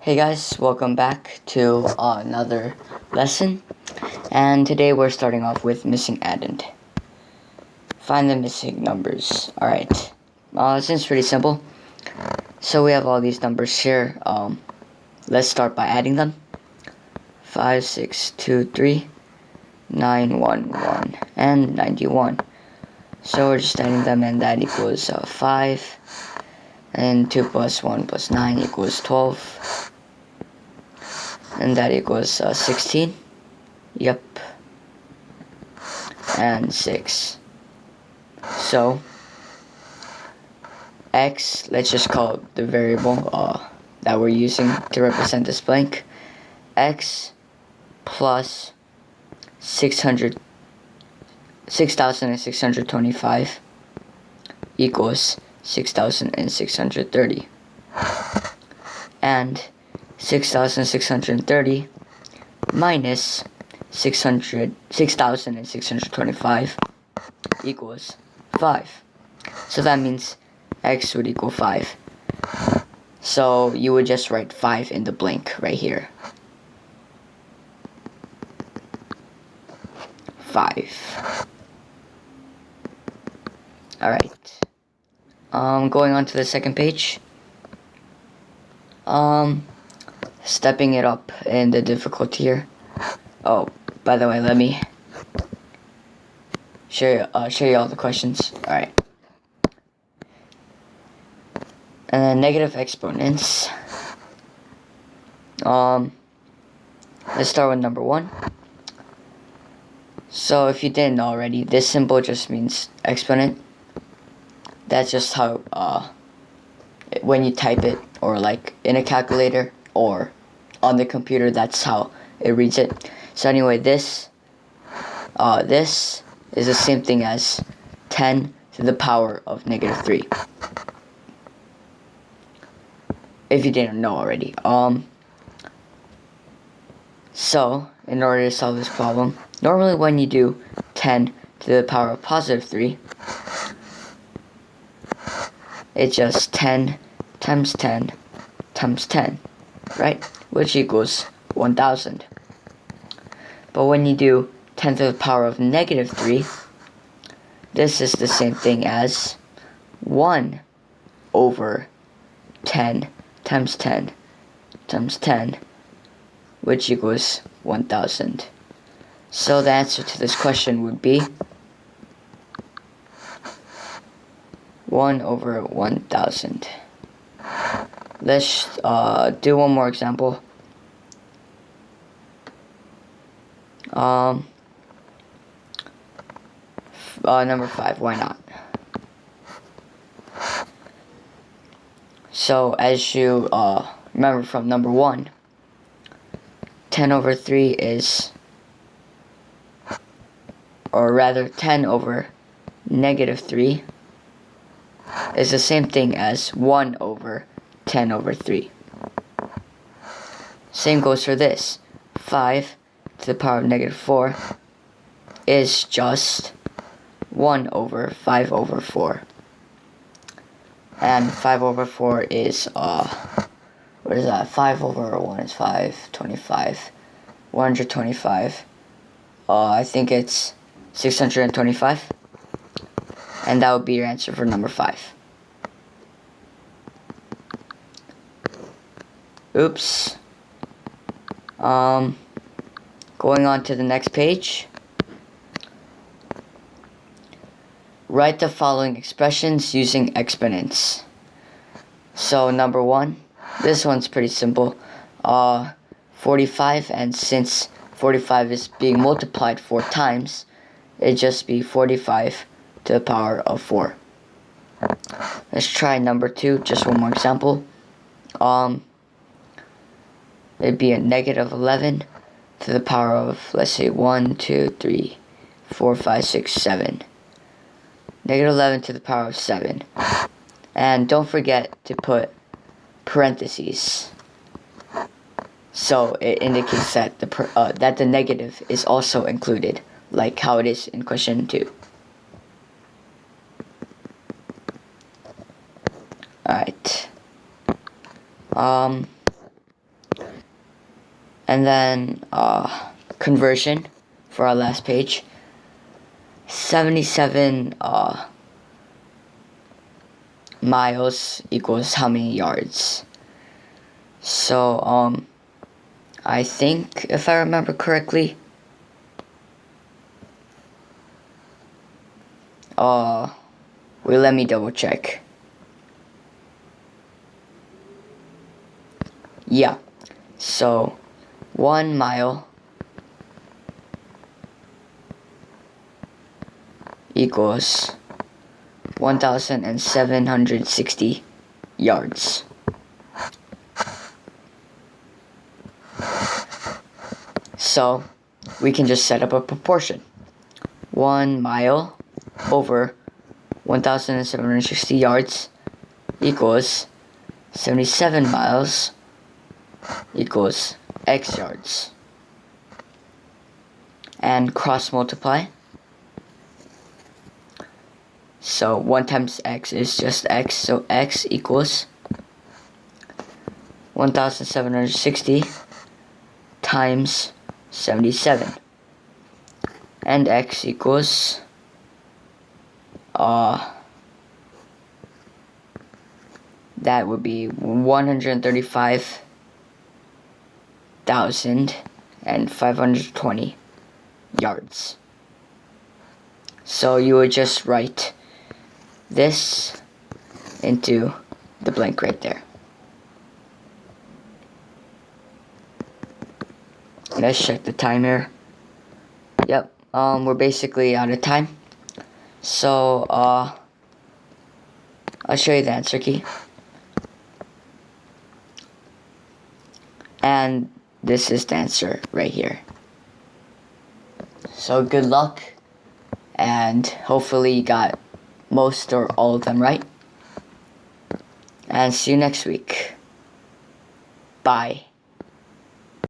Hey guys, welcome back to another lesson, and today we're starting off with missing addend. Find the missing numbers. Alright, this is pretty simple. So we have all these numbers here. Let's start by adding them. 5, 6, 2, 3, 9, 1, 1, and 91. So we're just adding them, and that equals 5, and 2 plus 1 plus 9 equals 12. And that equals 16. Yep. And 6. So, x, let's just call it the variable that we're using to represent this blank. X plus 6,625 equals 6,630. And 6,630 minus 6,625 equals 5. So that means x would equal 5. So you would just write 5 in the blank right here. 5. Alright. Going on to the second page. Stepping it up in the difficulty here. Oh, by the way, let me show you all the questions. Alright. And then negative exponents. Let's start with number 1. So if you didn't know already, this symbol just means exponent. That's just how when you type it, or like in a calculator or on the computer, that's how it reads it. So anyway, this is the same thing as 10 to the power of negative 3. If you didn't know already. So in order to solve this problem, normally when you do 10 to the power of positive 3, it's just 10 times 10 times 10, right? Which equals 1,000. But when you do 10 to the power of negative 3, this is the same thing as 1 over 10 times 10 times 10, which equals 1,000. So the answer to this question would be 1 over 1,000. Let's do one more example. Number 5, why not? So as you remember from number 1, 10 over 3 is, or rather 10 over negative 3 is the same thing as 1 over 10 over 3. Same goes for this. 5 to the power of negative 4 is just 1 over 5 over 4. And 5 over 4 is, what is that? 5 over 1 is 5, 25, 125. I think it's 625. And that would be your answer for number 5. Oops. Going on to the next page. Write the following expressions using exponents. So number 1, this one's pretty simple. 45, and since 45 is being multiplied 4 times, it'd just be 45 to the power of 4. Let's try number 2, just one more example. It'd be a negative 11 to the power of, let's say, 1, 2, 3, 4, 5, 6, 7. Negative 11 to the power of 7. And don't forget to put parentheses, so it indicates that the negative is also included, like how it is in question 2. Alright. And then conversion for our last page. 77 miles equals how many yards? So I think, if I remember correctly, wait, let me double check. Yeah, so 1 mile equals 1,760 yards. So we can just set up a proportion. 1 mile over 1,760 yards equals 77 miles equals x yards. And cross multiply. So 1 times x is just x, so x equals 1,760 times 77. And x equals that would be 135,520 yards. So you would just write this into the blank right there. Let's check the time here. Yep, we're basically out of time. So I'll show you the answer key. And this is the answer right here. So good luck, and hopefully you got most or all of them right. And see you next week. Bye.